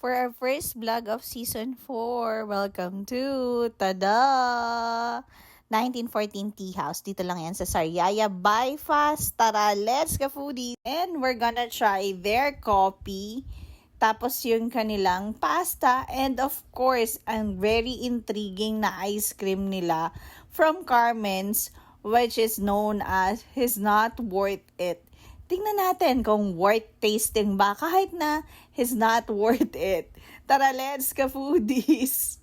For our first vlog of season 4, welcome to Tada! 1914 Tea House. Dito lang yan sa Sariaya Bypass. Tara, let's go foodie! And we're gonna try their coffee. Tapos yung kanilang pasta. And of course, ang very intriguing na ice cream nila from Carmen's, which is known as He's Not Worth It. Tingnan natin kung worth tasting ba kahit na he's not worth it. Tara, let's ka foodies!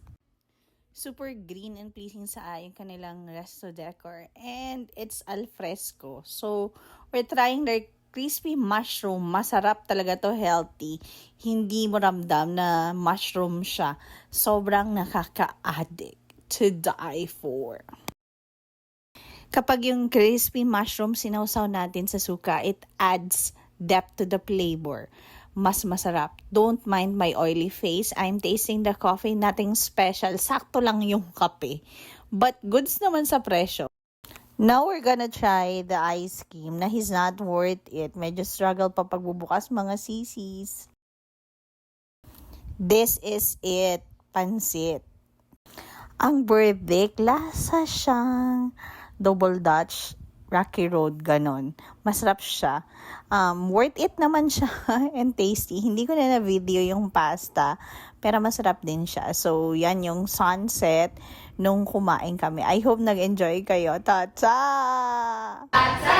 Super green and pleasing sa yung kanilang resto decor. And it's al fresco. So, we're trying their crispy mushroom. Masarap talaga to, healthy. Hindi mo ramdam na mushroom siya. Sobrang nakaka-addict to die for. Kapag yung crispy mushroom sinawsaw natin sa suka, it adds depth to the flavor. Mas masarap. Don't mind my oily face. I'm tasting the coffee, nothing special. Sakto lang yung kape. But goods naman sa presyo. Now we're gonna try the ice cream na He's Not Worth It. Medyo struggle pa pagbubukas mga sisis. This is it. Pansit. Ang birthday, lasa siyang double Dutch, Rocky Road, ganon. Masarap siya. Worth it naman siya and tasty. Hindi ko na video yung pasta, pero masarap din siya. So, yan yung sunset nung kumain kami. I hope nag-enjoy kayo. Tata! Tata!